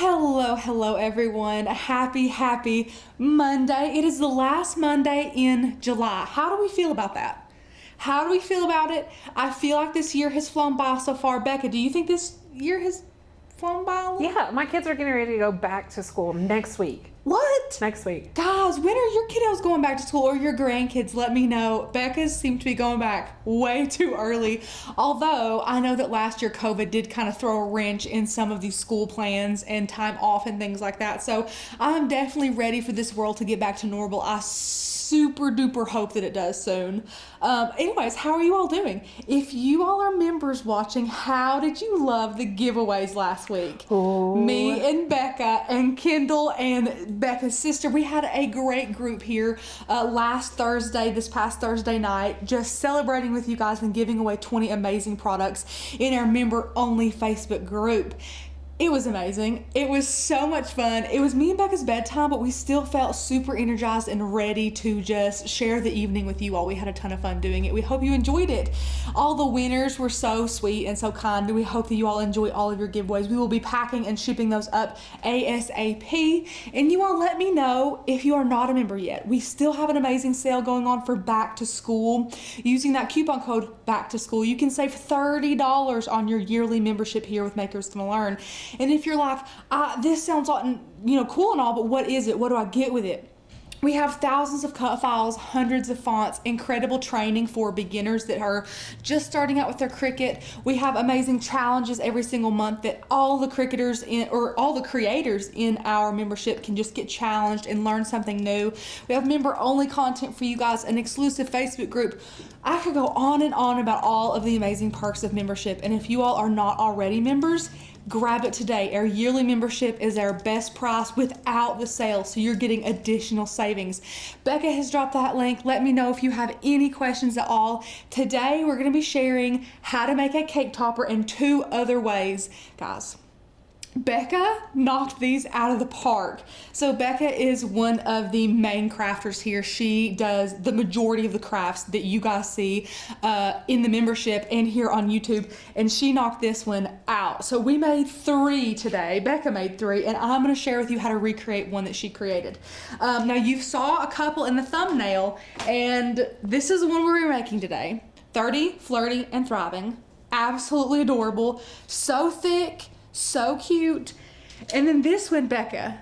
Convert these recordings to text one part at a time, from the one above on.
Hello everyone. Happy Monday. It is the last Monday in July. How do we feel about that? How do we feel about it? I feel like this year has flown by so far. Becca, do you think this year has flown by a little? Yeah, my kids are getting ready to go back to school next week. What? Next week. Guys, when are your kiddos going back to school, or your grandkids? Let me know. Becca's seem to be going back way too early. Although I know that last year COVID did kind of throw a wrench in some of these school plans and time off and things like that. So I'm definitely ready for this world to get back to normal. I super duper hope that it does soon. Anyways, how are you all doing? If you all are members watching, how did you love the giveaways last week? Oh. Me and Becca and Kendall and Becca's sister, we had a great group here this past Thursday night, just celebrating with you guys and giving away 20 amazing products in our member only Facebook group. It was amazing. It was so much fun. It was me and Becca's bedtime, but we still felt super energized and ready to just share the evening with you all. We had a ton of fun doing it. We hope you enjoyed it. All the winners were so sweet and so kind. We hope that you all enjoy all of your giveaways. We will be packing and shipping those up ASAP. And you all let me know if you are not a member yet. We still have an amazing sale going on for back to school. Using that coupon code back to school, you can save $30 on your yearly membership here with Makers to Learn. And if you're like, this sounds cool and all, but what is it? What do I get with it? We have thousands of cut files, hundreds of fonts, incredible training for beginners that are just starting out with their Cricut. We have amazing challenges every single month that all the Cricketers all the creators in our membership can just get challenged and learn something new. We have member only content for you guys, an exclusive Facebook group. I could go on and on about all of the amazing perks of membership. And if you all are not already members, grab it today. Our yearly membership is our best price without the sale, so you're getting additional savings. Becca has dropped that link. Let me know if you have any questions at all. Today, we're going to be sharing how to make a cake topper in 2 other ways. Guys, Becca knocked these out of the park. So Becca is one of the main crafters here. She does the majority of the crafts that you guys see in the membership and here on YouTube, and she knocked this one out. So we made 3 today. Becca made 3, and I'm going to share with you how to recreate one that she created. Now you saw a couple in the thumbnail, and this is the one we're making today. 30, Flirty, and Thriving. Absolutely adorable. So thick. So cute. And then this one, Becca,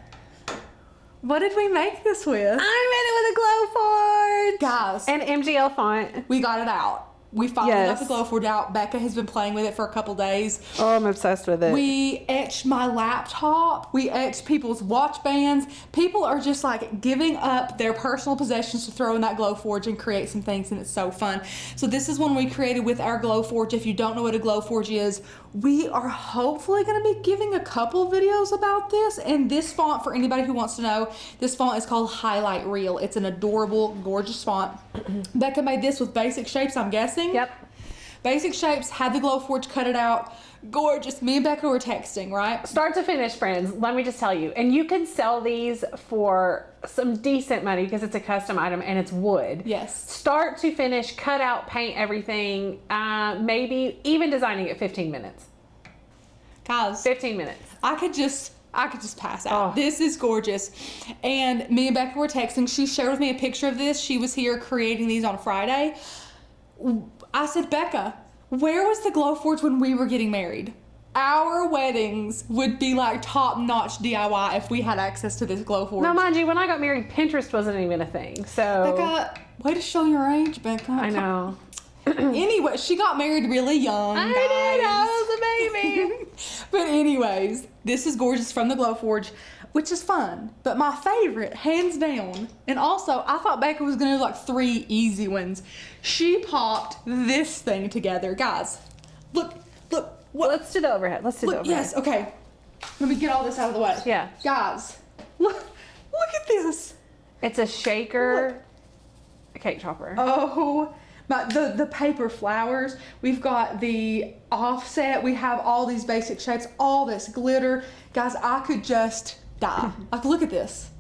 what did we make this with? I made it with a glow forge, guys, and MGL font. We got it out. We finally got the glow forge out. Becca has been playing with it for a couple days. Oh, I'm obsessed with it. We etched my laptop. We etched people's watch bands. People are just like giving up their personal possessions to throw in that glow forge and create some things, and it's so fun. So this is one we created with our glow forge. If you don't know what a glow forge is, we are hopefully going to be giving a couple videos about this. And this font, for anybody who wants to know, this font is called Highlight Reel. It's an adorable, gorgeous font. Becca made this with basic shapes, I'm guessing. Yep. Basic shapes, had the glow forge, cut it out. Gorgeous. Me and Becca were texting, right? Start to finish, friends, let me just tell you. And you can sell these for some decent money because it's a custom item and it's wood. Yes. Start to finish, cut out, paint everything, maybe even designing it 15 minutes. Guys, 15 minutes. I could just pass out. Oh. This is gorgeous. And me and Becca were texting. She shared with me a picture of this. She was here creating these on Friday. I said, Becca, where was the glow forge when we were getting married? Our weddings would be like top-notch DIY if we had access to this glow forge. Now, mind you, when I got married, Pinterest wasn't even a thing. So Becca, way to show your age, Becca. I know. Anyway, she got married really young. I did. I was a baby. But anyways, this is gorgeous from the glow forge, which is fun. But my favorite, hands down, and also I thought Becca was gonna do like 3 easy ones. She popped this thing together. Guys, look. What? Let's do the overhead. Let's do the overhead. Yes, okay. Let me get all this out of the way. Yeah. Guys, look at this. It's a shaker, a cake topper. Oh, the paper flowers. We've got the offset. We have all these basic shapes, all this glitter. Guys, I could just die. Like, look at this.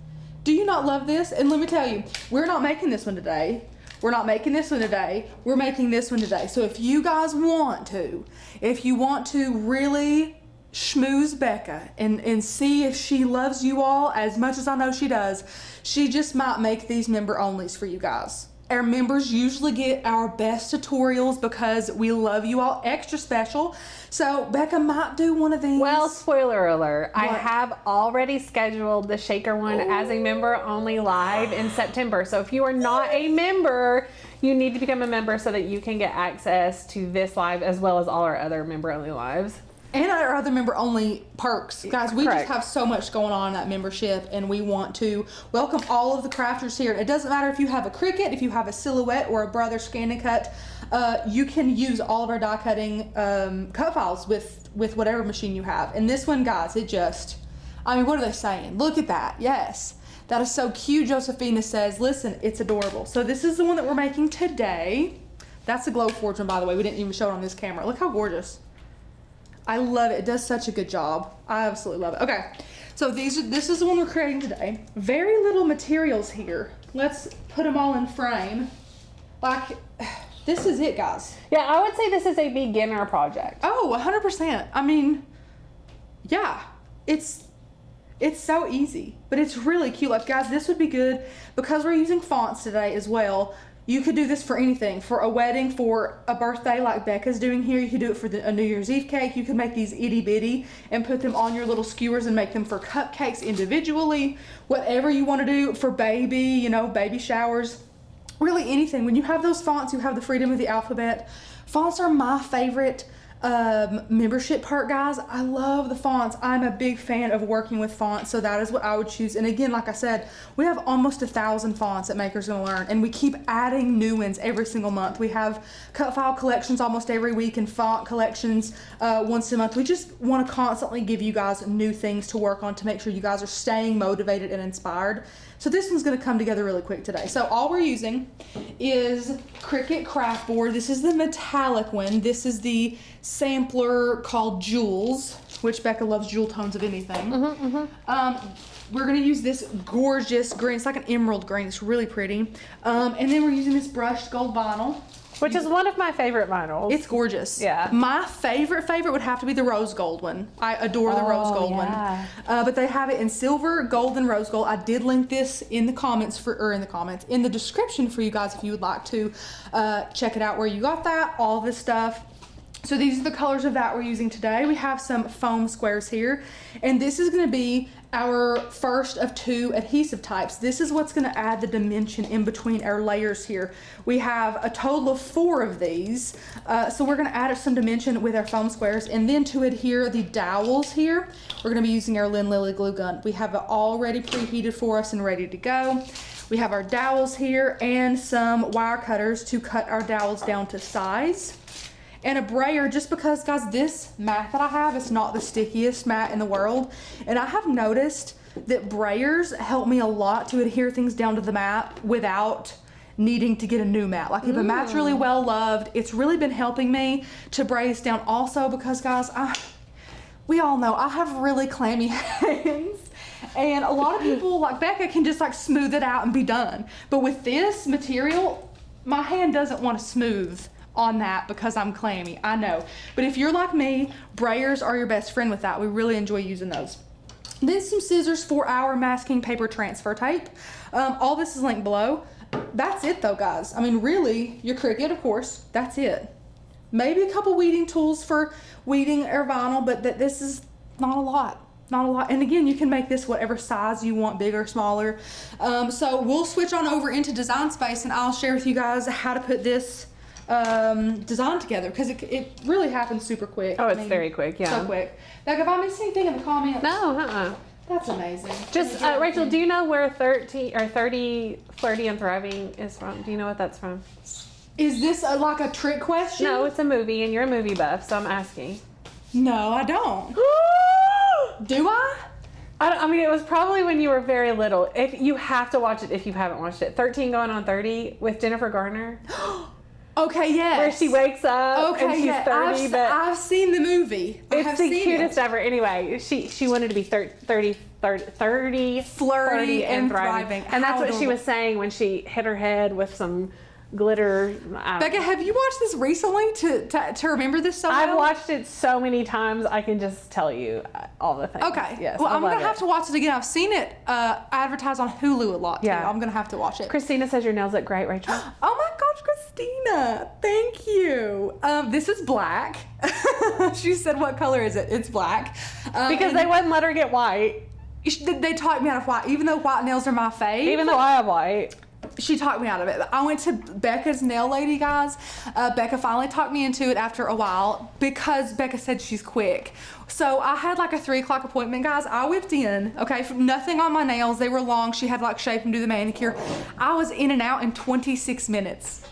Do you not love this? And let me tell you, we're not making this one today. We're not making this one today. We're making this one today. So if you guys want to, if you want to really schmooze Becca and see if she loves you all as much as I know she does, she just might make these member onlys for you guys. Our members usually get our best tutorials because we love you all extra special. So Becca might do one of these. Well, spoiler alert. I What? have already scheduled the shaker one as a member only live in September. So if you are not a member, you need to become a member so that you can get access to this live as well as all our other member only lives. And our other member only perks. Guys, we Correct. just have so much going on in that membership, and we want to welcome all of the crafters here. It doesn't matter if you have a Cricut, if you have a Silhouette or a Brother Scan and Cut, you can use all of our die cutting cut files with whatever machine you have. And this one, guys, it just, I mean, what are they saying? Look at that. Yes. That is so cute. Josephina says, listen, it's adorable. So this is the one that we're making today. That's the Glowforge one, by the way. We didn't even show it on this camera. Look how gorgeous. I love it. It does such a good job. I absolutely love it. Okay, so this is the one we're creating today. Very little materials here. Let's put them all in frame. Like, this is it, guys. Yeah, I would say this is a beginner project. Oh, 100%. I mean, yeah, it's so easy, but it's really cute. Like, guys, this would be good because we're using fonts today as well. You could do this for anything, for a wedding, for a birthday like Becca's doing here. You could do it for a New Year's Eve cake. You could make these itty bitty and put them on your little skewers and make them for cupcakes individually. Whatever you want to do for baby, you know, baby showers. Really anything. When you have those fonts, you have the freedom of the alphabet. Fonts are my favorite membership part, guys. I love the fonts. I'm a big fan of working with fonts, so that is what I would choose. And again, like I said, we have almost 1,000 fonts that Maker's Gonna Learn, and we keep adding new ones every single month. We have cut file collections almost every week and font collections once a month. We just want to constantly give you guys new things to work on to make sure you guys are staying motivated and inspired. So this one's going to come together really quick today. So all we're using is Cricut craft board. This is the metallic one. This is the sampler called Jewels, which Becca loves jewel tones of anything. We're going to use this gorgeous green. It's like an emerald green. It's really pretty. And then we're using this brushed gold vinyl. Which is one of my favorite vinyls. It's gorgeous. Yeah. My favorite would have to be the rose gold one. I adore the rose gold one. But they have it in silver, gold, and rose gold. I did link this in the comments in the description for you guys if you would like to check it out where you got that, all this stuff. So these are the colors of that we're using today. We have some foam squares here, and this is going to be our first of 2 adhesive types. This is what's going to add the dimension in between our layers here. We have a total of 4 of these, so we're going to add some dimension with our foam squares. And then to adhere the dowels here, we're going to be using our Lynn Lily glue gun. We have it already preheated for us and ready to go. We have our dowels here and some wire cutters to cut our dowels down to size. And a brayer, just because, guys, this mat that I have is not the stickiest mat in the world. And I have noticed that brayers help me a lot to adhere things down to the mat without needing to get a new mat. Like if a mat's really well loved, it's really been helping me to bray this down also because, guys, we all know I have really clammy hands. And a lot of people, like Becca, can just like smooth it out and be done. But with this material, my hand doesn't want to smooth on that because I'm clammy, I know. But if you're like me, brayers are your best friend with that. We really enjoy using those. Then some scissors for our masking paper transfer tape. All this is linked below. That's it though, guys. I mean, really, your Cricut, of course, that's it. Maybe a couple weeding tools for weeding our vinyl, but this is not a lot. Not a lot. And again, you can make this whatever size you want, bigger, smaller. So we'll switch on over into Design Space and I'll share with you guys how to put this design together because it really happens super quick. Oh, it's very quick, yeah. So quick. Like, if I missed anything in the comments, No, that's amazing. Just Rachel, do you know where 30 Flirty and Thriving is from? Do you know what that's from? Is this like a trick question? No, it's a movie, and you're a movie buff, so I'm asking. No, I don't. Do I? I mean, it was probably when you were very little. If you have to watch it, if you haven't watched it, 13 Going on 30 with Jennifer Garner. Okay, yes. Where she wakes up and she's 30, but I've seen the movie. it's the cutest ever. Anyway, she wanted to be 30, flirty and thriving. and that's How what she adorable. was saying when she hit her head with some glitter. Becca, have you watched this recently to remember this so I've well? watched it so many times, I can just tell you all the things. Okay. Yes. Well, I I'm going love to have it. to watch it again. I've seen it advertised on Hulu a lot, too. Yeah. I'm going to have to watch it. Christina says your nails look great, Rachel. Oh my gosh, Christina. Thank you. This is black. She said, what color is it? It's black. Because they wouldn't let her get white. They talked me out of white, even though white nails are my fave. Even though I have white. She talked me out of it. I went to Becca's nail lady, guys. Becca finally talked me into it after a while because Becca said she's quick. So I had like a 3 o'clock appointment, guys. I whipped in, okay, nothing on my nails. They were long. She had to like shape and do the manicure. I was in and out in 26 minutes.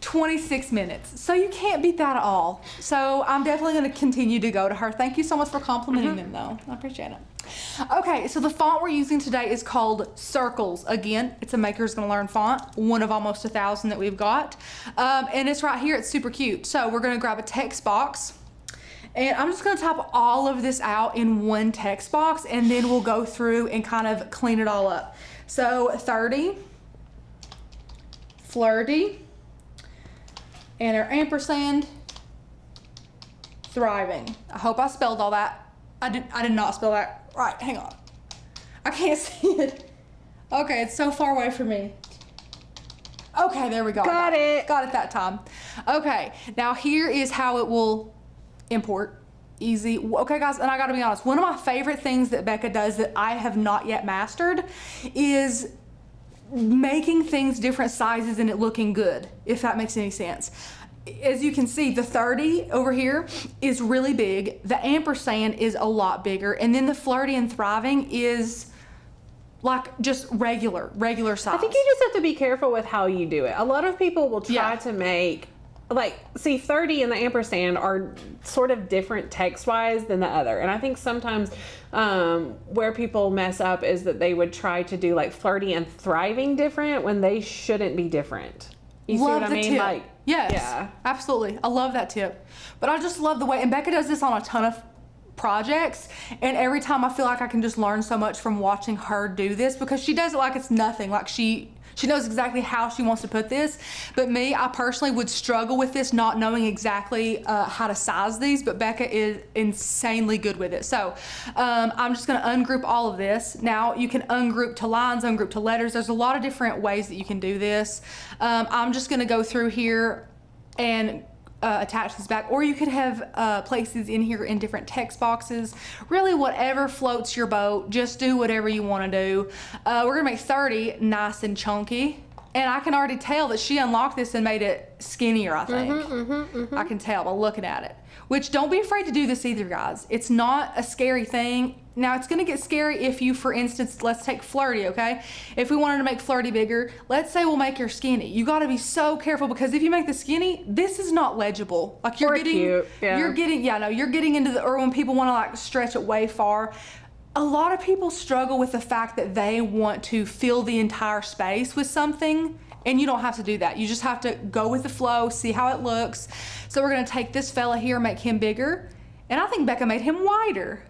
26 minutes. So you can't beat that at all. So I'm definitely going to continue to go to her. Thank you so much for complimenting them, though. I appreciate it. Okay, so the font we're using today is called Circles. Again, it's a Maker's Gonna Learn font, one of almost 1,000 that we've got. And it's right here. It's super cute. So we're going to grab a text box. And I'm just going to type all of this out in one text box, and then we'll go through and kind of clean it all up. So 30, flirty, and our ampersand, thriving. I hope I spelled all that. I did not spell that right. Hang on. I can't see it. Okay, it's so far away from me. Okay, there we go. Got it. Got it that time. Okay, now here is how it will import. Easy. Okay, guys, and I gotta be honest, one of my favorite things that Becca does that I have not yet mastered is making things different sizes and it looking good, if that makes any sense. As you can see, the 30 over here is really big. The ampersand is a lot bigger. And then the flirty and thriving is like just regular size. I think you just have to be careful with how you do it. A lot of people will try to make, like, see, 30 and the ampersand are sort of different text-wise than the other. And I think sometimes where people mess up is that they would try to do like flirty and thriving different when they shouldn't be different. You see what I mean? Tip. Like, yes, yeah. Absolutely. I love that tip. But I just love the way, and Becca does this on a ton of projects, and every time I feel like I can just learn so much from watching her do this, because she does it like it's nothing. Like she knows exactly how she wants to put this. But me, I personally would struggle with this, not knowing exactly how to size these, but Becca is insanely good with it. So I'm just gonna ungroup all of this. Now you can ungroup to lines, ungroup to letters. There's a lot of different ways that you can do this. I'm just gonna go through here and attach this back, or you could have places in here in different text boxes. Really, whatever floats your boat, just do whatever you want to do. We're gonna make 30 nice and chunky, and I can already tell that she unlocked this and made it skinnier, I think. I can tell by looking at it. Which, don't be afraid to do this either, guys. It's not a scary thing. Now, it's gonna get scary if you, for instance, let's take flirty, okay? If we wanted to make flirty bigger, let's say we'll make your skinny. You gotta be so careful, because if you make the skinny, this is not legible. Like you're getting, you're getting into the, or when people wanna like stretch it way far. A lot of people struggle with the fact that they want to fill the entire space with something, and you don't have to do that. You just have to go with the flow, see how it looks. So we're gonna take this fella here, make him bigger, and I think Becca made him wider.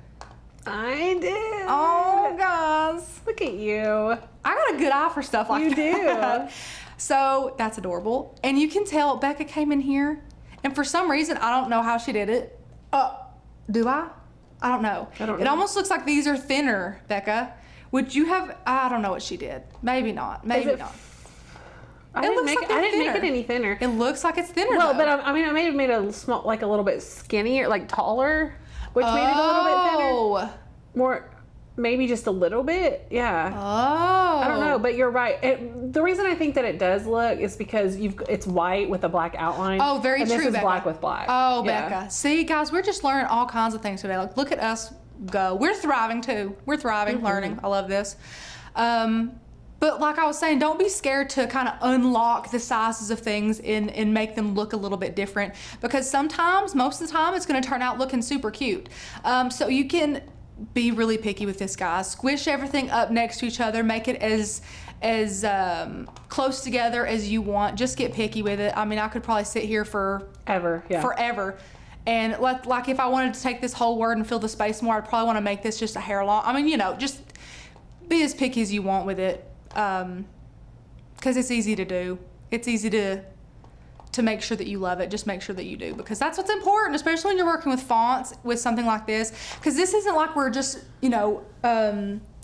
I did. Oh, guys. Look at you. I got a good eye for stuff like that. You do. So that's adorable. And you can tell Becca came in here, and for some reason, I don't know how she did it. Do I? I don't know. It almost looks like these are thinner, Becca. Would you have, I don't know what she did. Maybe not. Maybe not. I didn't make it any thinner. It looks like it's thinner. Well, though. but I mean, I may have made it small, like a little bit skinnier, like taller, which made it a little bit thinner. More, maybe just a little bit. Yeah. Oh. I don't know, but you're right. The reason I think that it does look is because it's white with a black outline. Oh, very and true, this is Becca. black with black. Oh, yeah. Becca. See, guys, we're just learning all kinds of things today. Like, look at us go. We're thriving too. We're thriving, learning. I love this. But like I was saying, don't be scared to kind of unlock the sizes of things and make them look a little bit different, because sometimes, most of the time, it's going to turn out looking super cute. So you can be really picky with this, guys. Squish everything up next to each other. Make it as close together as you want. Just get picky with it. I mean, I could probably sit here forever. And like if I wanted to take this whole word and fill the space more, I'd probably want to make this just a hair long. I mean, you know, just be as picky as you want with it, because it's easy to do. it's easy to make sure that you love it. Just make sure that you do, because that's what's important, especially when you're working with fonts with something like this, because this isn't like we're just, you know,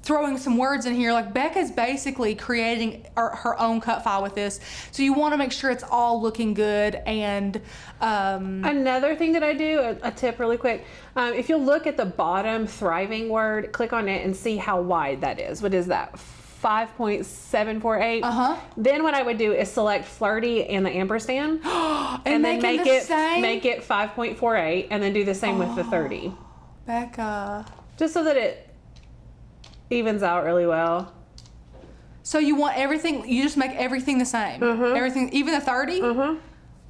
throwing some words in here. Like Becca's basically creating her own cut file with this, so you want to make sure it's all looking good. And another thing that I do, a tip really quick, if you look at the bottom thriving word, click on it and see how wide that is. What is that? 5.748. Then what I would do is select flirty and the ampersand and then make it 5.48, and then do the same with the 30. Becca, just so that it evens out really well. So you want everything, you just make everything the same. Everything, even the 30.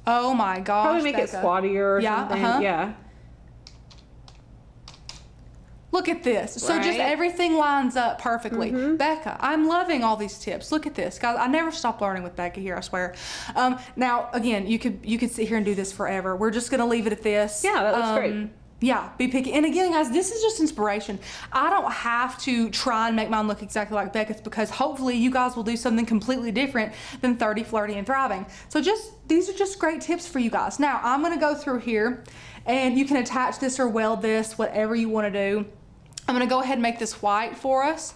Oh my gosh, probably make Becca. it squattier or something. Yeah. Look at this. So just everything lines up perfectly. Becca, I'm loving all these tips. Look at this, guys. I never stop learning with Becca here, I swear. Now, again, you could sit here and do this forever. We're just gonna leave it at this. Yeah, that looks great. Yeah, be picky. And again, guys, this is just inspiration. I don't have to try and make mine look exactly like Becca's, because hopefully you guys will do something completely different than 30, flirty, and thriving. So these are just great tips for you guys. Now, I'm gonna go through here, and you can attach this or weld this, whatever you wanna do. I'm gonna go ahead and make this white for us.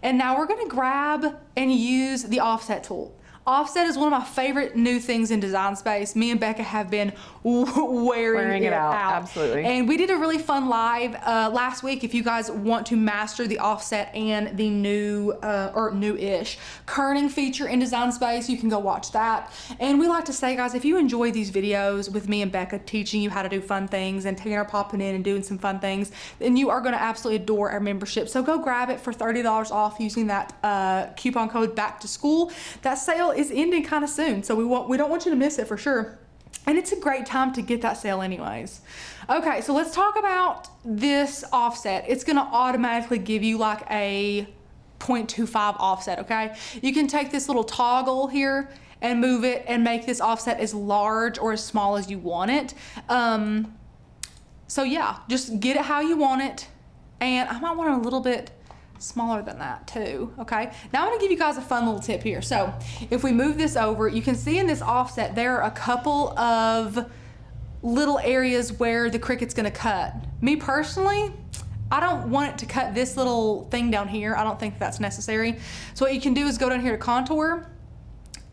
And now we're gonna grab and use the offset tool. Offset is one of my favorite new things in Design Space. Me and Becca have been wearing it out. Absolutely. And we did a really fun live last week. If you guys want to master the offset and the new or new-ish kerning feature in Design Space, you can go watch that. And we like to say, guys, if you enjoy these videos with me and Becca teaching you how to do fun things and taking our popping in and doing some fun things, then you are going to absolutely adore our membership. So go grab it for $30 off using that coupon code back to school. That sale is ending kind of soon, so we don't want you to miss it for sure. And it's a great time to get that sale anyways. Okay, so let's talk about this offset. It's gonna automatically give you like a 0.25 offset, okay? You can take this little toggle here and move it and make this offset as large or as small as you want it. So yeah, just get it how you want it. And I might want it a little bit smaller than that too, okay? Now I'm gonna give you guys a fun little tip here. So if we move this over, you can see in this offset there are a couple of little areas where the Cricut's gonna cut. Me personally, I don't want it to cut this little thing down here. I don't think that's necessary. So what you can do is go down here to contour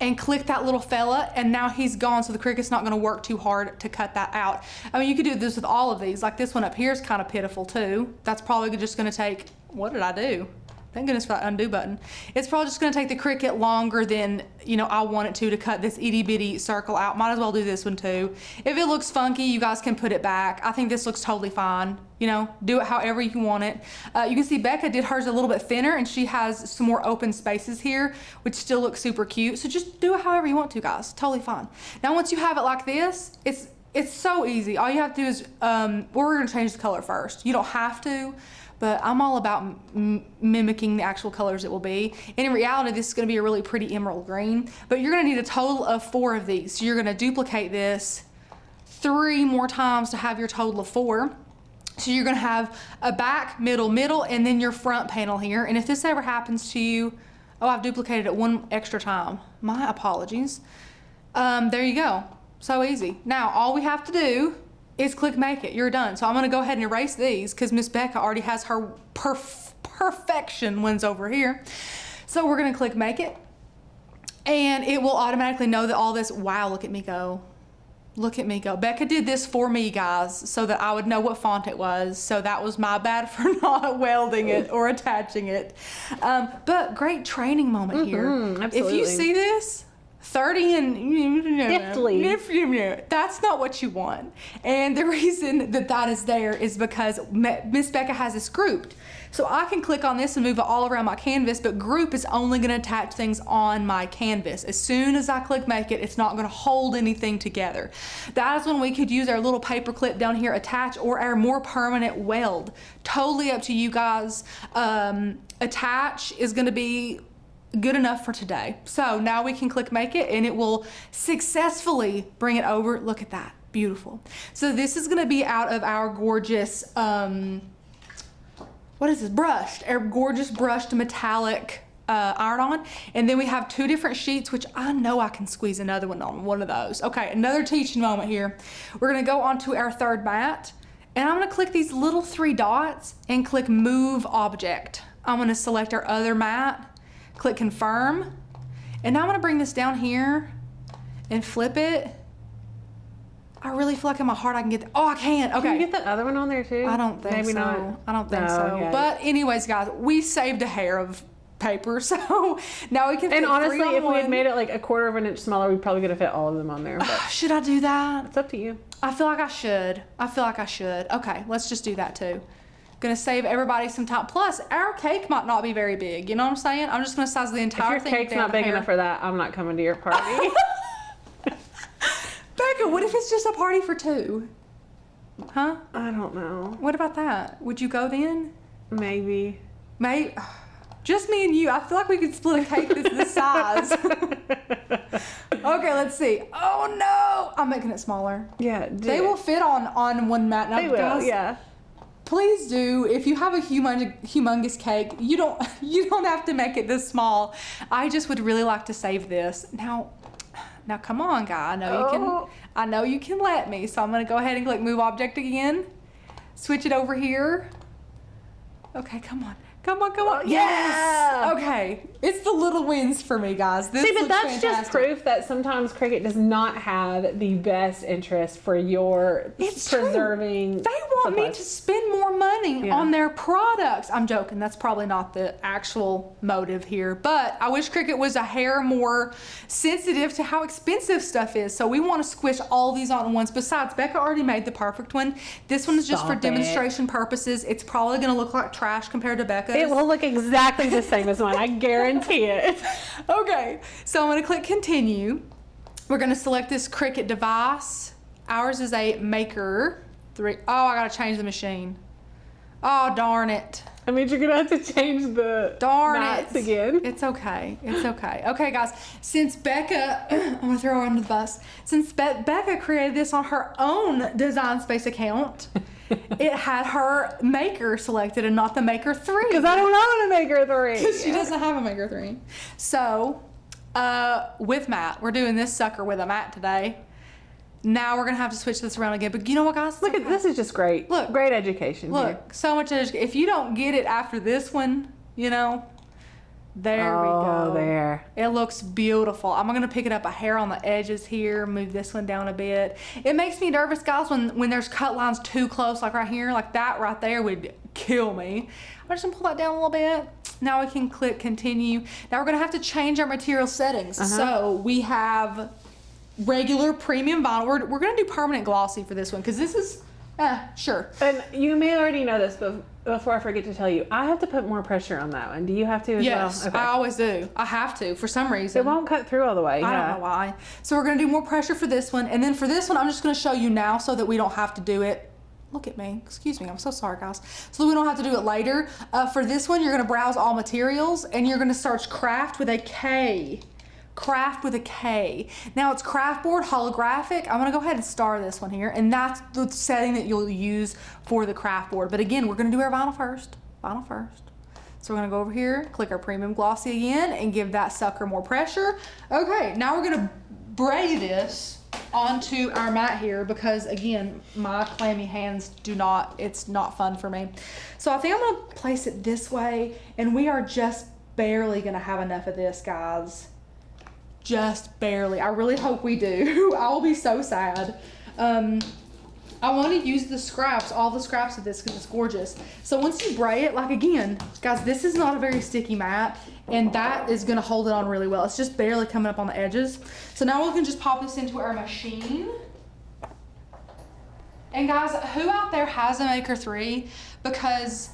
and click that little fella, and now he's gone, so the Cricut's not gonna work too hard to cut that out. I mean, you could do this with all of these. Like this one up here is kind of pitiful too. That's probably just gonna take, what did I do? Thank goodness for that undo button. It's probably just gonna take the Cricut longer than, you know, I want it to cut this itty bitty circle out. Might as well do this one too. If it looks funky, you guys can put it back. I think this looks totally fine. You know, do it however you want it. You can see Becca did hers a little bit thinner, and she has some more open spaces here, which still looks super cute. So just do it however you want to, guys. Totally fine. Now, once you have it like this, it's so easy. All you have to do is, we're gonna change the color first. You don't have to, but I'm all about mimicking the actual colors it will be. And in reality, this is gonna be a really pretty emerald green, but you're gonna need a total of 4 of these. So you're gonna duplicate this 3 more times to have your total of 4. So you're gonna have a back, middle, middle, and then your front panel here. And if this ever happens to you, oh, I've duplicated it 1 extra time. My apologies. There you go, so easy. Now, all we have to do is click Make It, you're done. So I'm gonna go ahead and erase these because Miss Becca already has her perfection ones over here. So we're gonna click Make It, and it will automatically know that all this, wow, look at me go. Look at me go. Becca did this for me, guys, so that I would know what font it was. So that was my bad for not welding it or attaching it. But great training moment here. Absolutely. If you see this, 30 and Niftly. that's not what you want. And the reason that that is there is because Miss Becca has this grouped. So I can click on this and move it all around my canvas, but group is only gonna attach things on my canvas. As soon as I click Make It, it's not gonna hold anything together. That is when we could use our little paper clip down here, attach, or our more permanent weld. Totally up to you guys. Attach is gonna be good enough for today. So now we can click Make It, and it will successfully bring it over. Look at that, beautiful. So this is gonna be out of our gorgeous, what is this, brushed, our gorgeous brushed metallic iron-on, and then we have 2 different sheets, which I know I can squeeze another one on one of those. Okay, another teaching moment here. We're gonna go on to our third mat, and I'm gonna click these little 3 dots and click Move Object. I'm gonna select our other mat, click Confirm, and now I'm gonna bring this down here and flip it. I really feel like in my heart I can get oh, I can. Okay. Can you get that other one on there too? I don't think Maybe so. not. I don't think No, so. yeah. But anyways, guys, we saved a hair of paper, so now we can fit And honestly, 3 on if we had one. made it like a 1/4 of an inch smaller, we probably could have fit all of them on there. But Should I do that? it's up to you. I feel like I should. Okay, let's just do that too. Gonna save everybody some time. Plus, our cake might not be very big. You know what I'm saying? I'm just gonna size the entire If thing your cake's down not big here. enough for that, I'm not coming to your party. Becca, what if it's just a party for 2? Huh? I don't know. What about that? Would you go then? Maybe. Mate, just me and you. I feel like we could split a cake this size. Okay, let's see. Oh no! I'm making it smaller. Yeah, They will fit on one mat. Now, They will, guys, yeah. please do. If you have a humongous cake, you don't have to make it this small. I just would really like to save this. Now come on, guy. I know you can let me. So I'm gonna go ahead and click Move Object again. Switch it over here. Okay, come on. Yes! Okay. It's the little wins for me, guys. This See, but looks that's fantastic. just proof that sometimes Cricut does not have the best interest for your It's preserving. True. They want me to spend more money on their products. I'm joking. That's probably not the actual motive here. But I wish Cricut was a hair more sensitive to how expensive stuff is. So we want to squish all these on at once. Besides, Becca already made the perfect one. This one is just for Stop it. demonstration purposes. It's probably going to look like trash compared to Becca's. It will look exactly the same as mine. I guarantee it. Okay, so I'm going to click Continue. We're going to select this Cricut device. Ours is a Maker 3. Oh, I got to change the machine. Oh, darn it. I mean, you're going to have to change the Darn mats it. again. It's okay. Okay, guys, since Becca, I'm going to throw her under the bus. Since Becca created this on her own Design Space account, it had her Maker selected and not the Maker 3. Because I don't own a Maker 3. She doesn't have a Maker 3. So, with Matt, we're doing this sucker with a Matt today. Now we're going to have to switch this around again. But you know what, guys? Look at this is just great. Look. Great education. here. Look, so much education. If you don't get it after this one, there we go. There. It looks beautiful. I'm going to pick it up a hair on the edges here, move this one down a bit. It makes me nervous, guys, when there's cut lines too close, like right here, like that right there would kill me. I'm just going to pull that down a little bit. Now we can click Continue. Now we're going to have to change our material settings. So we have regular premium vinyl. We're going to do permanent glossy for this one because this is, sure. And you may already know this, but before I forget to tell you, I have to put more pressure on that one. Do you have to as Yes, well? Okay. I always do. I have to for some reason. It won't cut through all the way. I don't know why. So we're going to do more pressure for this one. And then for this one, I'm just going to show you now so that we don't have to do it. Look at me. Excuse me. I'm so sorry, guys. So that we don't have to do it later. For this one, you're going to browse all materials and you're going to search craft with a K. Craft with a K. Now it's craft board holographic. I'm going to go ahead and star this one here. And that's the setting that you'll use for the craft board. But again, we're going to do our vinyl first. So we're going to go over here, click our premium glossy again, and give that sucker more pressure. Okay, now we're going to braid this onto our mat here because, again, my clammy hands it's not fun for me. So I think I'm going to place it this way, and we are just barely going to have enough of this, guys. Just barely. I really hope we do. I will be so sad. I want to use the scraps, all the scraps of this because it's gorgeous. So once you braid it, like again, guys, this is not a very sticky mat and that is going to hold it on really well. It's just barely coming up on the edges. So now we can just pop this into our machine. And guys, who out there has a Maker 3? Because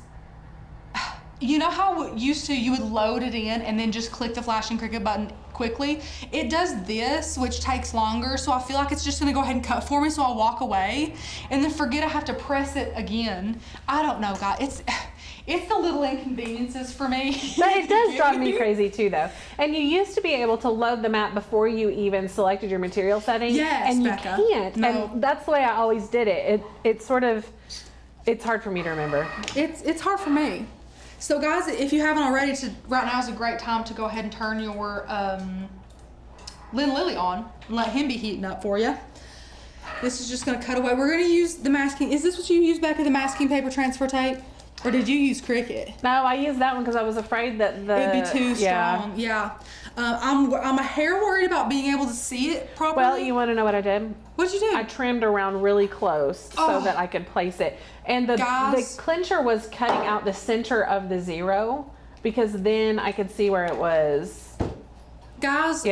you know how used to you would load it in and then just click the flashing Cricut button quickly? It does this, which takes longer, so I feel like it's just gonna go ahead and cut for me, so I'll walk away and then forget I have to press it again. I don't know, guys. It's the little inconveniences for me. But it does drive me crazy too, though. And you used to be able to load the mat before you even selected your material setting. Yes, and Becca. you can't. No. And that's the way I always did it. It's hard for me to remember. It's hard for me. So guys, if you haven't already, right now is a great time to go ahead and turn your Lynn Lily on and let him be heating up for you. This is just gonna cut away. We're gonna use the masking. Is this what you use back at the masking paper transfer tape? Or did you use Cricut? No, I used that one because I was afraid that it'd be too strong. Yeah. I'm a hair worried about being able to see it properly. Well, you want to know what I did? What'd you do? I trimmed around really close so that I could place it. And the clincher was cutting out the center of the 0 because then I could see where it was. Guys,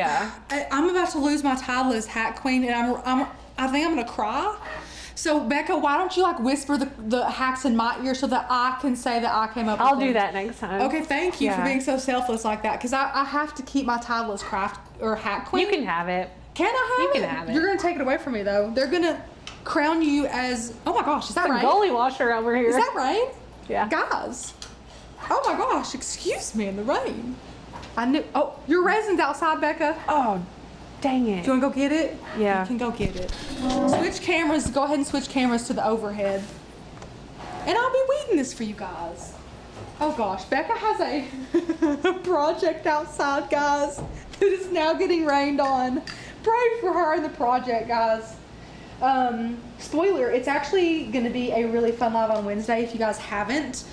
I'm about to lose my title as Hat Queen, and I think I'm gonna cry. So Becca, why don't you like whisper the hacks in my ear so that I can say that I came up with I'll do that next time. Okay, thank you for being so selfless like that, because I have to keep my title as craft or Hat Queen. You can have it. Can I have it? You can have it. You're gonna take it away from me though. They're gonna crown you as, oh my gosh, is that right? Goalie washer over here. Is that right? Yeah. Guys, oh my gosh, excuse me in the rain. I knew, oh, your resin's outside, Becca. Oh, dang it. Do you want to go get it? Yeah. You can go get it. Switch cameras. Go ahead and switch cameras to the overhead. And I'll be weeding this for you guys. Oh gosh, Becca has a project outside, guys. It is now getting rained on. Pray for her in the project, guys. Spoiler, it's actually going to be a really fun live on Wednesday. If you guys haven't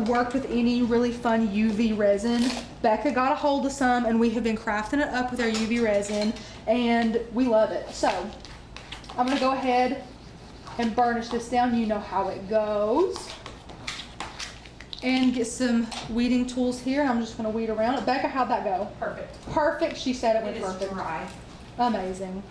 worked with any really fun UV resin, Becca got a hold of some and we have been crafting it up with our UV resin and we love it. So I'm going to go ahead and burnish this down. You know how it goes. And get some weeding tools here. I'm just going to weed around it. Becca, how'd that go? Perfect. Perfect. She said it went perfect. It is dry. Amazing.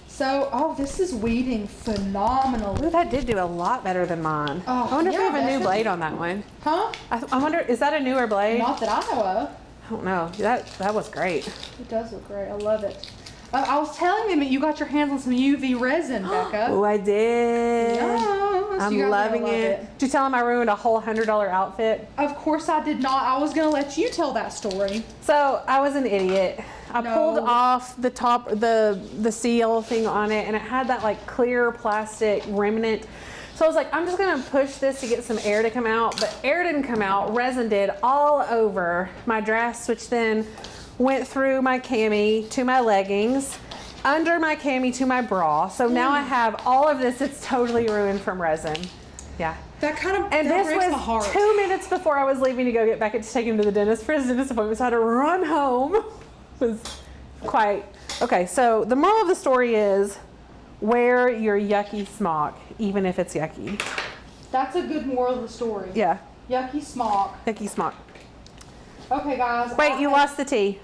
So, oh, this is weeding phenomenally. Ooh, that did do a lot better than mine. Oh, I wonder if we have a new definitely. blade on that one. Huh? I wonder, is that a newer blade? Not that I know of. I don't know. That was great. It does look great. I love it. I was telling him that you got your hands on some UV resin, Becca. Oh, I did. Yes, I'm you guys loving are gonna love it. Did you tell him I ruined a whole $100 outfit? Of course I did not. I was going to let you tell that story. So I was an idiot. I pulled off the top, the seal thing on it, and it had that like clear plastic remnant. So I was like, I'm just gonna push this to get some air to come out, but air didn't come out. Resin did all over my dress, which then went through my cami to my leggings, under my cami to my bra. So now I have all of this. It's totally ruined from resin. Yeah. That kind of And that this breaks was my heart. 2 minutes before I was leaving to go get Beckett to take him to the dentist for his dentist appointment. So I had to run home. It was quite okay. So the moral of the story is wear your yucky smock, even if it's yucky. That's a good moral of the story. Yeah. Yucky smock. Yucky smock. Okay, guys. Wait, you lost the tea.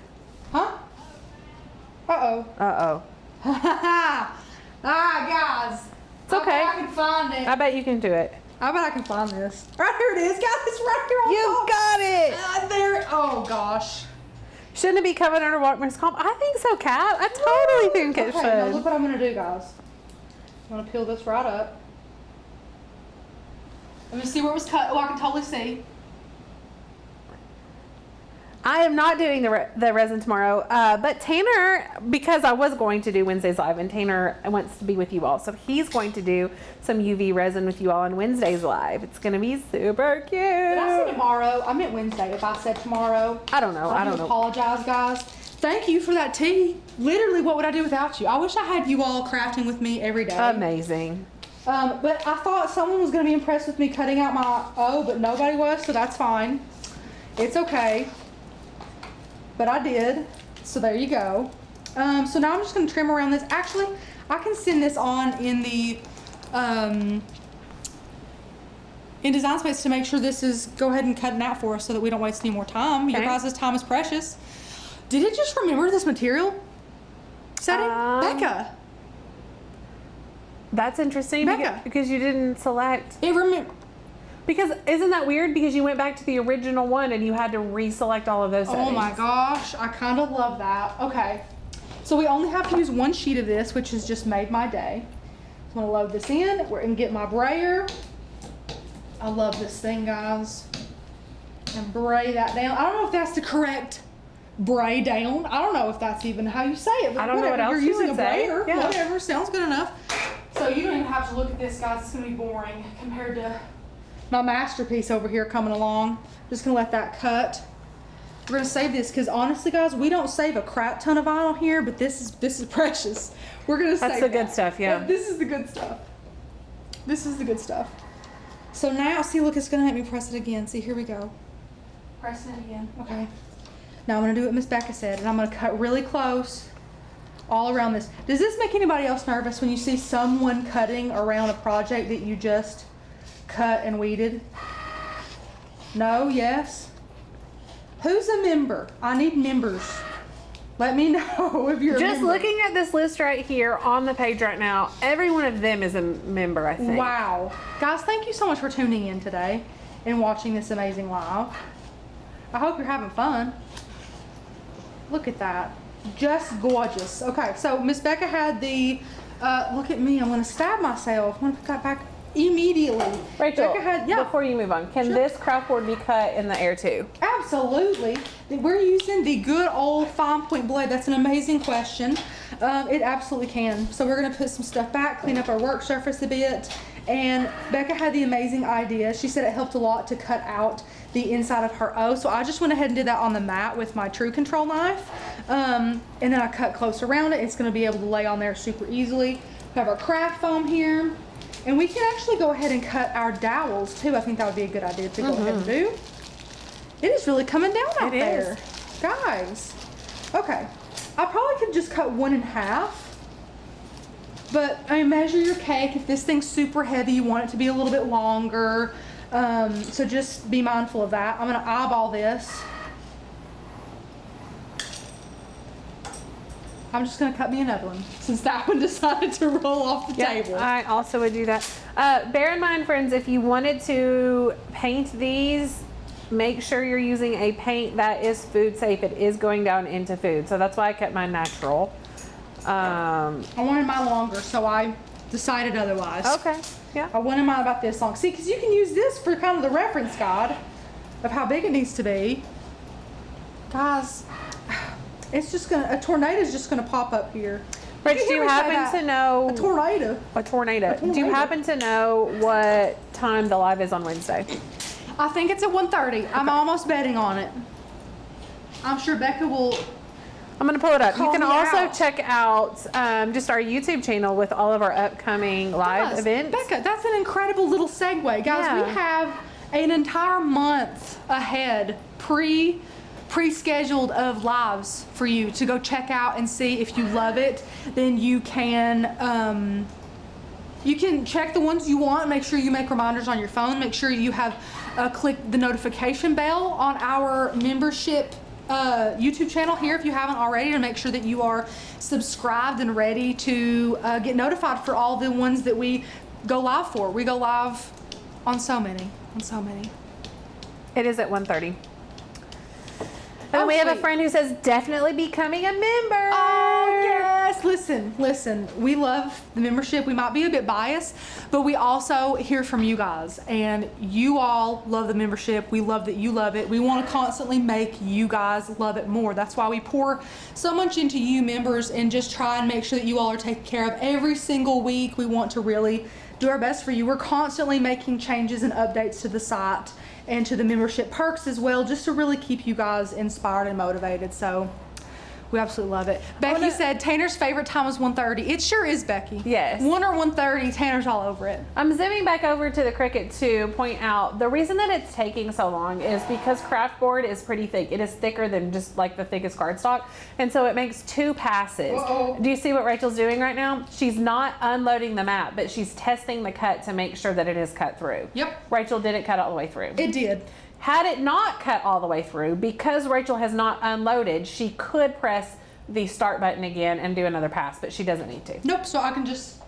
Huh? Uh-oh. Uh-oh. Guys. It's okay. I can find it. I bet you can do it. I bet I can find this. Right here it is, guys. It's right here on You top. got it. There. Oh, gosh. Shouldn't it be covered under workman's comp? I think so, Kat. I totally think it Okay, now should. look what I'm going to do, guys. I'm going to peel this right up. Let me see where it was cut. Oh, I can totally see. I am not doing the resin tomorrow, but Tanner, because I was going to do Wednesday's live, and Tanner wants to be with you all, so he's going to do some UV resin with you all on Wednesday's live. It's going to be super cute. Did I say tomorrow? I meant Wednesday. If I said tomorrow, I don't know. I don't know. Apologize, guys. Thank you for that tea. Literally, what would I do without you? I wish I had you all crafting with me every day. Amazing. But I thought someone was going to be impressed with me cutting out my O, but nobody was, so that's fine. It's okay. But I did, so there you go. So now I'm just going to trim around this. Actually, I can send this on in the in Design Space to make sure this is, go ahead and cut it out for us so that we don't waste any more time. Okay. Your guys' time is precious. Did it just remember this material setting? Becca. That's interesting Becca. because you didn't select. It remember. Because isn't that weird? Because you went back to the original one and you had to reselect all of those settings. Oh my gosh, I kind of love that. Okay, so we only have to use one sheet of this, which has just made my day. I'm gonna load this in and get my brayer. I love this thing, guys. And bray that down. I don't know if that's the correct bray down. I don't know if that's even how you say it, but I don't know what whatever. else You're you using would a say. brayer. Yeah. Whatever, sounds good enough. So you don't even have to look at this, guys. It's gonna be boring compared to my masterpiece over here coming along. Just gonna let that cut. We're gonna save this because honestly, guys, we don't save a crap ton of vinyl here, but this is precious. We're gonna save That's the good stuff, yeah. This is the good stuff. This is the good stuff. So now, see, look, it's gonna make me press it again. See, here we go. Pressing it again. Okay. Now I'm gonna do what Miss Becca said, and I'm gonna cut really close all around this. Does this make anybody else nervous when you see someone cutting around a project that you just cut and weeded? No? Yes? Who's a member? I need members. Let me know if you're a member. Just looking at this list right here on the page right now, every one of them is a member, I think. Wow. Guys, thank you so much for tuning in today and watching this amazing live. I hope you're having fun. Look at that. Just gorgeous. Okay, so Miss Becca had the, look at me, I'm gonna stab myself. I'm gonna put that back immediately. Rachel, Becca had, yeah. before you move on, can this craft board be cut in the air too? Absolutely. We're using the good old fine point blade. That's an amazing question. It absolutely can. So we're gonna put some stuff back, clean up our work surface a bit. And Becca had the amazing idea. She said it helped a lot to cut out the inside of her O. So I just went ahead and did that on the mat with my TruControl knife. And then I cut close around it. It's gonna be able to lay on there super easily. We have our craft foam here. And we can actually go ahead and cut our dowels too. I think that would be a good idea to go ahead and do. It is really coming down out there. Guys. Okay. I probably could just cut 1 1/2. But I mean, measure your cake. If this thing's super heavy, you want it to be a little bit longer. So just be mindful of that. I'm gonna eyeball this. I'm just gonna cut me another one since that one decided to roll off the table. I also would do that. Bear in mind, friends, if you wanted to paint these, make sure you're using a paint that is food safe. It is going down into food. So that's why I kept mine natural. I wanted mine longer, so I decided otherwise. Okay, yeah. I wanted mine about this long. See, because you can use this for kind of the reference guide of how big it needs to be. Guys, it's just gonna, a tornado is just gonna pop up here. Rich, do you happen to know? A tornado. A tornado. Do you happen to know what time the live is on Wednesday? I think it's at 1:30. I'm almost betting on it. I'm sure Becca will. I'm going to pull it up. You can also out. check out just our YouTube channel with all of our upcoming live events. Becca, that's an incredible little segue. Guys, Yeah. we have an entire month ahead pre-scheduled of lives for you to go check out and see. If you love it, then you can check the ones you want. Make sure you make reminders on your phone. Make sure you have clicked the notification bell on our membership YouTube channel here if you haven't already, to make sure that you are subscribed and ready to get notified for all the ones that we go live for. We go live on so many. It is at 1:30. And we have a friend who says definitely becoming a member. Oh yes, listen, we love the membership. We might be a bit biased, but we also hear from you guys, and you all love the membership. We love that you love it. We want to constantly make you guys love it more. That's why we pour so much into you members and just try and make sure that you all are taken care of every single week. We want to really do our best for you. We're constantly making changes and updates to the site and to the membership perks as well, just to really keep you guys inspired and motivated. So we absolutely love it. Becky said Tanner's favorite time is 1:30. It sure is, Becky. Yes. 1 or 1:30, Tanner's all over it. I'm zooming back over to the Cricut to point out the reason that it's taking so long is because craft board is pretty thick. It is thicker than just like the thickest cardstock, and so it makes 2 passes. Uh-oh. Do you see what Rachel's doing right now? She's not unloading the mat, but she's testing the cut to make sure that it is cut through. Yep. Rachel didn't cut all the way through. It did. Had it not cut all the way through, because Rachel has not unloaded, she could press the start button again and do another pass, but she doesn't need to. Nope, so I can just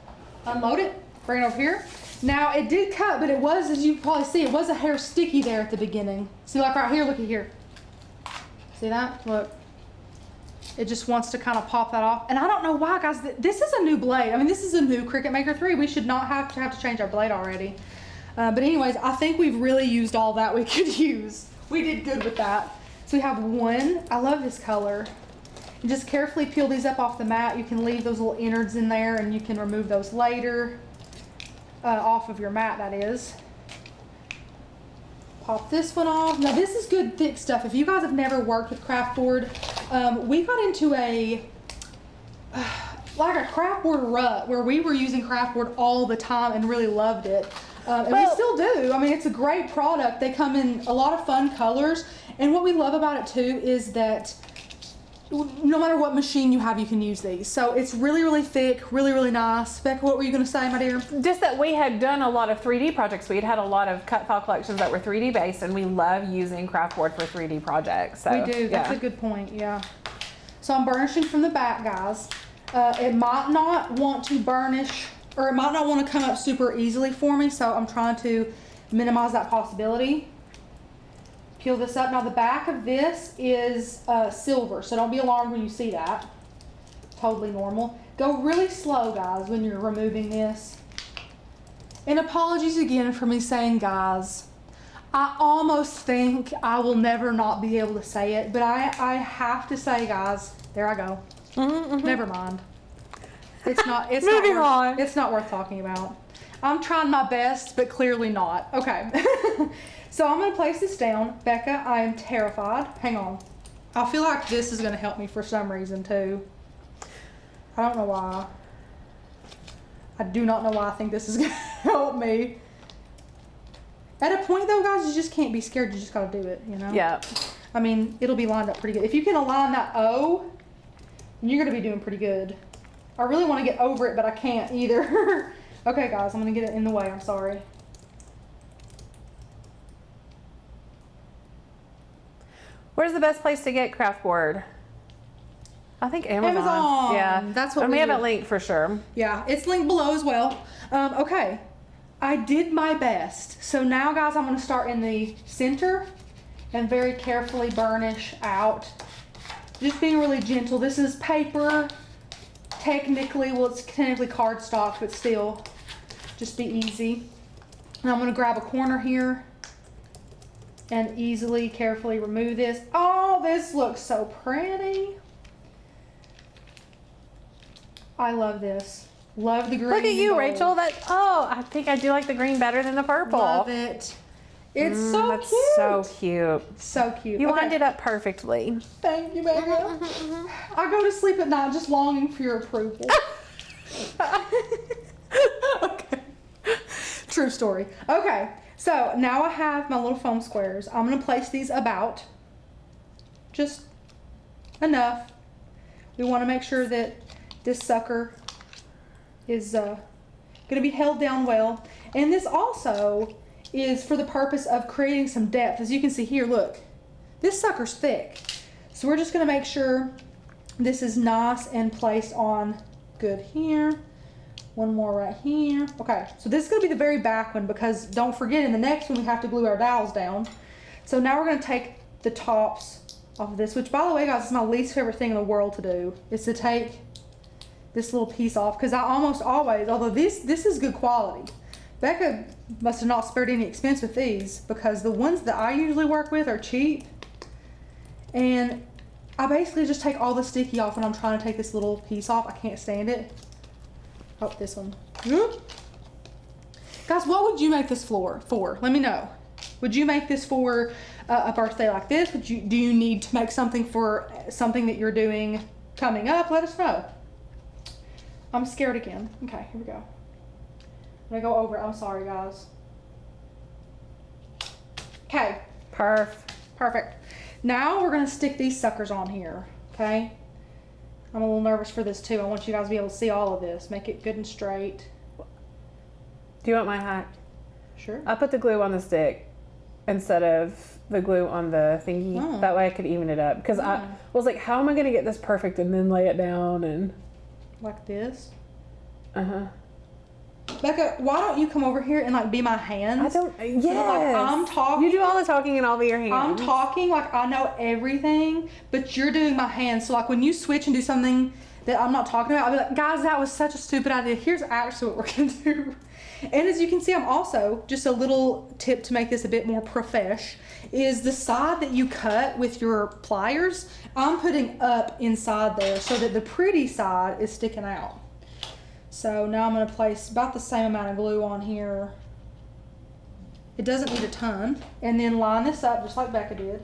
unload it, bring it over here. Now it did cut, but it was, as you probably see, it was a hair sticky there at the beginning. See, like right here, look at here. See that? Look. It just wants to kind of pop that off. And I don't know why, guys, this is a new blade. I mean, this is a new Cricut Maker 3. We should not have to change our blade already. But anyways, I think we've really used all that we could use. We did good with that. So we have one. I love this color. And just carefully peel these up off the mat. You can leave those little innards in there, and you can remove those later. Off of your mat, that is. Pop this one off. Now this is good thick stuff. If you guys have never worked with craft board, we got into like a craft board rut where we were using craft board all the time and really loved it. And we still do. I mean, it's a great product. They come in a lot of fun colors. And what we love about it too is that no matter what machine you have, you can use these. So it's really, really thick, really, really nice. Becca, what were you going to say, my dear? Just that we had done a lot of 3D projects. We had a lot of cut file collections that were 3D based, and we love using craft board for 3D projects. So, we do. That's a good point. Yeah. So I'm burnishing from the back, guys. It might not want to burnish, or it might not want to come up super easily for me. So I'm trying to minimize that possibility. Peel this up. Now the back of this is silver, so don't be alarmed when you see that. Totally normal. Go really slow, guys, when you're removing this. And apologies again for me saying guys. I almost think I will never not be able to say it, but I have to say, guys, there I go. Never mind. It's not worth talking about. I'm trying my best, but clearly not. Okay. So I'm going to place this down. Becca, I am terrified. Hang on. I feel like this is going to help me for some reason too. I don't know why. I do not know why I think this is going to help me. At a point though, guys, you just can't be scared. You just got to do it, you know? Yeah. I mean, it'll be lined up pretty good. If you can align that O, you're going to be doing pretty good. I really want to get over it, but I can't either. Okay, guys, I'm going to get it in the way. I'm sorry. Where's the best place to get craft board? I think Amazon. Yeah, that's what and we have it linked for sure. Yeah, it's linked below as well. Okay, I did my best. So now, guys, I'm going to start in the center and very carefully burnish out. Just being really gentle. This is paper. Technically, well, it's technically cardstock, but still, just be easy. And I'm going to grab a corner here and easily, carefully remove this. Oh, this looks so pretty. I love this. Love the green. Look at you, Rachel. I think I do like the green better than the purple. Love it. It's so that's cute. so cute. So cute. You lined it up perfectly. Thank you, Becca. I go to sleep at night just longing for your approval. Okay. True story. Okay. So now I have my little foam squares. I'm going to place these about just enough. We want to make sure that this sucker is going to be held down well. And this also is for the purpose of creating some depth. As you can see here, look, this sucker's thick. So we're just going to make sure this is nice and placed on good here. One more right here. Okay, so this is going to be the very back one because don't forget in the next one we have to glue our dowels down. So now we're going to take the tops off of this, which by the way, guys, is my least favorite thing in the world to do, is to take this little piece off, because I almost always, although this is good quality. Becca must have not spared any expense with these because the ones that I usually work with are cheap. And I basically just take all the sticky off when I'm trying to take this little piece off. I can't stand it. Oh, this one. Guys, what would you make this for? Let me know. Would you make this for a birthday like this? Do you need to make something for something that you're doing coming up? Let us know. I'm scared again. Okay, here we go. I'm gonna go over it. I'm sorry, guys. Okay. Perfect. Now we're gonna stick these suckers on here, okay? I'm a little nervous for this too. I want you guys to be able to see all of this. Make it good and straight. Do you want my hack? Sure. I put the glue on the stick instead of the glue on the thingy. Oh. That way I could even it up. Because I was like, how am I going to get this perfect and then lay it down and... Like this? Uh-huh. Becca, why don't you come over here and like be my hands? Yes. Like, I'm talking. You do all the talking and I'll be your hands. I'm talking like I know everything, but you're doing my hands. So like when you switch and do something that I'm not talking about, I'll be like, guys, that was such a stupid idea. Here's actually what we're going to do. And as you can see, I'm also, just a little tip to make this a bit more profesh, is the side that you cut with your pliers, I'm putting up inside there so that the pretty side is sticking out. So now I'm going to place about the same amount of glue on here. It doesn't need a ton. And then line this up just like Becca did.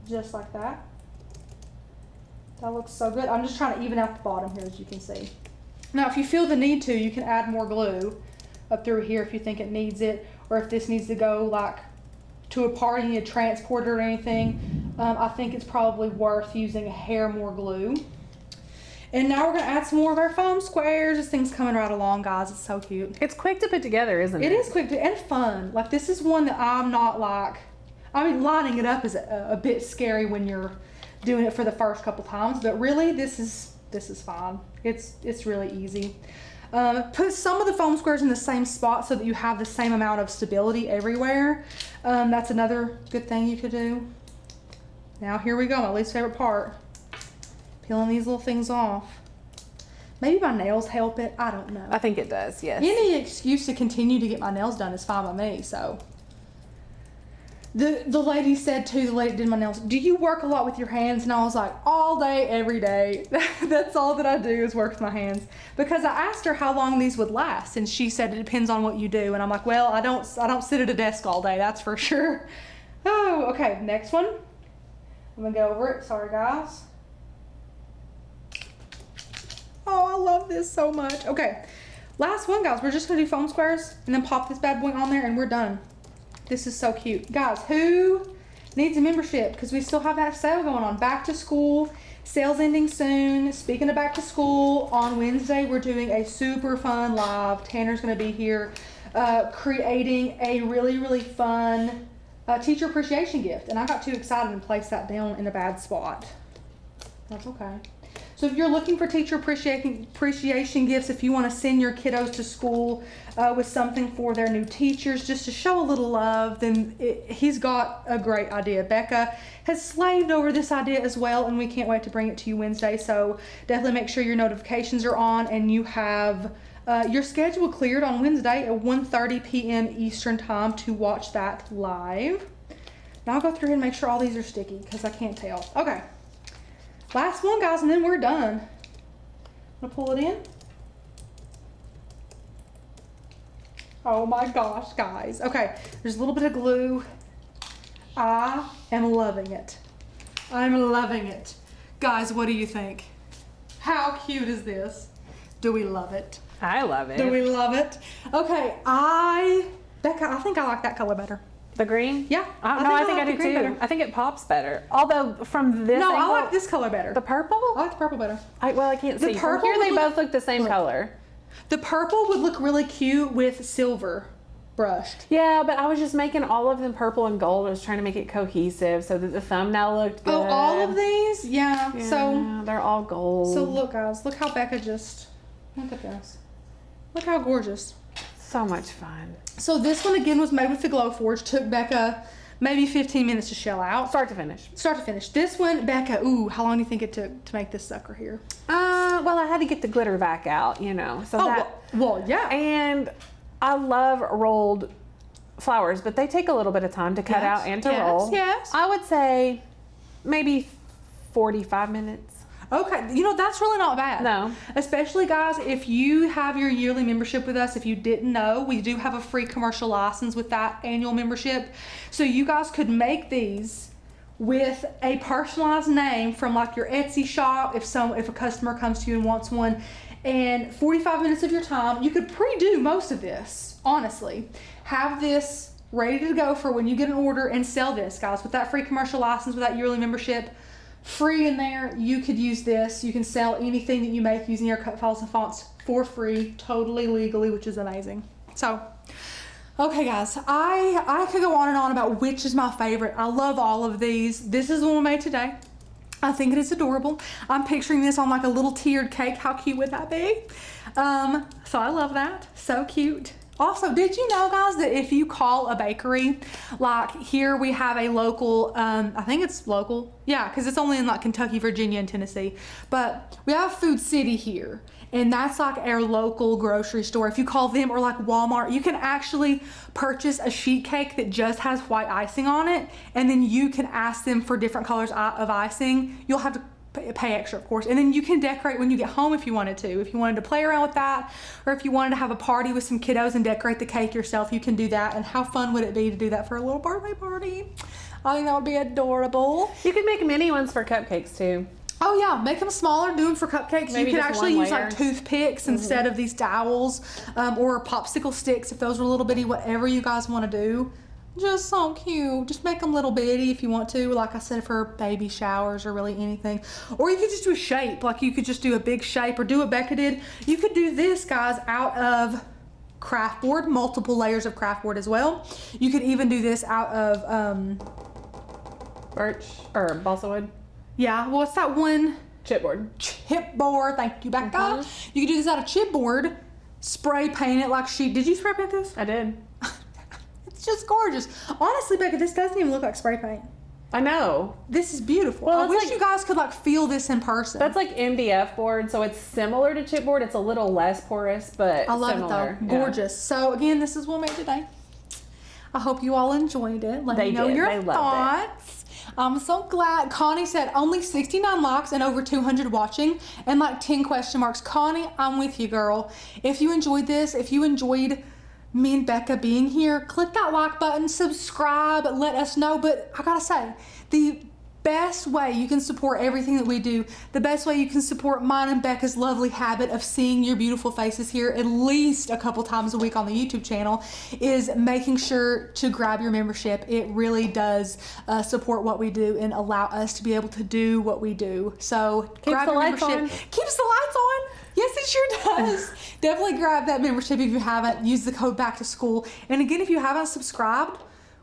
Just like that. That looks so good. I'm just trying to even out the bottom here, as you can see. Now, if you feel the need to, you can add more glue up through here if you think it needs it, or if this needs to go like to a party, you need to transport it or anything. I think it's probably worth using a hair more glue. And now we're gonna add some more of our foam squares. This thing's coming right along, guys. It's so cute. It's quick to put together, isn't it? It is quick to, and fun. Like, this is one that I'm not like, I mean, lining it up is a bit scary when you're doing it for the first couple times, but really this is fine. It's really easy. Put some of the foam squares in the same spot so that you have the same amount of stability everywhere. That's another good thing you could do. Now here we go, my least favorite part. Peeling these little things off. Maybe my nails help it, I don't know. I think it does, yes. Any excuse to continue to get my nails done is fine by me, so. The lady said too, the lady that did my nails, do you work a lot with your hands? And I was like, all day, every day. That's all that I do is work with my hands. Because I asked her how long these would last, and she said it depends on what you do. And I'm like, well, I don't sit at a desk all day, that's for sure. Oh, okay, next one. I'm gonna go over it, sorry guys. Oh, I love this so much. Okay, last one, guys. We're just gonna do foam squares and then pop this bad boy on there and we're done. This is so cute. Guys, who needs a membership? Because we still have that sale going on. Back to school, sales ending soon. Speaking of back to school, on Wednesday, we're doing a super fun live. Tanner's gonna be here creating a really, really fun teacher appreciation gift. And I got too excited and placed that down in a bad spot. That's okay. So if you're looking for teacher appreciation gifts, if you want to send your kiddos to school with something for their new teachers, just to show a little love, then he's got a great idea. Becca has slaved over this idea as well, and we can't wait to bring it to you Wednesday. So definitely make sure your notifications are on and you have your schedule cleared on Wednesday at 1:30 p.m. Eastern time to watch that live. Now I'll go through and make sure all these are sticky because I can't tell. Okay. Last one, guys, and then we're done. I'm gonna pull it in. Oh my gosh, guys. Okay, there's a little bit of glue. I am loving it. I'm loving it. Guys, what do you think? How cute is this? Do we love it? I love it. Do we love it? Okay, Becca, I think I like that color better. The green? Yeah. I think I do too. Better. I think it pops better. Although from this angle, I like this color better. The purple? I like the purple better. I can't see. The purple From here, they both look the same color. The purple would look really cute with silver brushed. Yeah, but I was just making all of them purple and gold. I was trying to make it cohesive so that the thumbnail looked good. Oh, all of these? Yeah. So they're all gold. So look, guys. Look how Becca just... Look at this. Look how gorgeous. So much fun. So this one again was made with the Glow Forge. Took Becca maybe 15 minutes to shell out. Start to finish. Start to finish. This one, Becca, ooh, how long do you think it took to make this sucker here? Well, I had to get the glitter back out, you know. So well, yeah. And I love rolled flowers, but they take a little bit of time to cut out and to roll. Yes. I would say maybe 45 minutes. Okay, you know, that's really not bad. No. Especially, guys, if you have your yearly membership with us, if you didn't know, we do have a free commercial license with that annual membership. So you guys could make these with a personalized name from like your Etsy shop if a customer comes to you and wants one. And 45 minutes of your time, you could pre-do most of this, honestly. Have this ready to go for when you get an order and sell this, guys, with that free commercial license, with that yearly membership. Free in there, you could use this. You can sell anything that you make using your cut files and fonts for free, totally legally, which is amazing. So, okay guys, I could go on and on about which is my favorite. I love all of these. This is the one we made today. I think it is adorable. I'm picturing this on like a little tiered cake. How cute would that be? So I love that. So cute. Also, did you know, guys, that if you call a bakery, like here we have a local, I think it's local, yeah, because it's only in like Kentucky, Virginia, and Tennessee, but we have Food City here, and that's like our local grocery store. If you call them, or like Walmart, you can actually purchase a sheet cake that just has white icing on it, and then you can ask them for different colors of icing. You'll have to pay extra, of course. And then you can decorate when you get home if you wanted to. If you wanted to play around with that, or if you wanted to have a party with some kiddos and decorate the cake yourself, you can do that. And how fun would it be to do that for a little birthday party? I think that would be adorable. You can make mini ones for cupcakes too. Oh yeah, make them smaller, do them for cupcakes. Maybe you could just actually one use layer. like toothpicks instead of these dowels, or popsicle sticks if those are little bitty, whatever you guys want to do. Just so cute. Just make them little bitty if you want to, like I said, for baby showers or really anything. Or you could just do a shape, like you could just do a big shape or do what Becca did. You could do this, guys, out of craft board, multiple layers of craft board as well. You could even do this out of, Birch or balsa wood. yeah, well, it's that one Chipboard. chipboard. Thank you, Becca. You could do this out of chipboard, spray paint it like she, did you spray paint this? I did. It's just gorgeous. Honestly, Becca, this doesn't even look like spray paint. I know. This is beautiful. Well, I it's wish like- you guys could like feel this in person. That's like MDF board, so it's similar to chipboard. It's a little less porous, but I love similar. it though. Gorgeous. So again, this is what we made today. I hope you all enjoyed it. Let They me know did. your They loved it. thoughts. I'm so glad. Connie said only 69 likes and over 200 watching and like 10 question marks. Connie, I'm with you, girl. If you enjoyed this, if you enjoyed me and Becca being here, click that like button, subscribe, let us know. But I gotta say, the best way you can support everything that we do, the best way you can support mine and Becca's lovely habit of seeing your beautiful faces here at least a couple times a week on the YouTube channel, is making sure to grab your membership. It really does support what we do and allow us to be able to do what we do. So grab the your lights membership. on. Keeps the lights on. Yes, it sure does. Definitely grab that membership if you haven't. Use the code back to school. And again, if you haven't subscribed,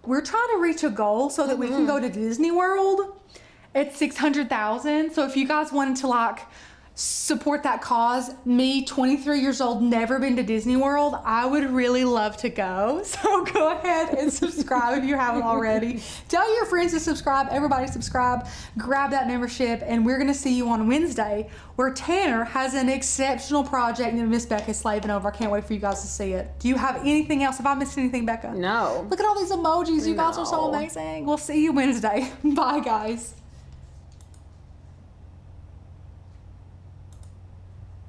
we're trying to reach a goal so that we can go to Disney World at 600,000. So if you guys wanted to like support that cause, me, 23 years old, never been to Disney World, I would really love to go. So go ahead and subscribe if you haven't already. Tell your friends to subscribe. Everybody subscribe. Grab that membership, and we're gonna see you on Wednesday, where Tanner has an exceptional project that Miss Becca's slaving over. I can't wait for you guys to see it. Do you have anything else? Have I missed anything, Becca? No. Look at all these emojis. You guys are so No. amazing. We'll see you Wednesday. Bye, guys.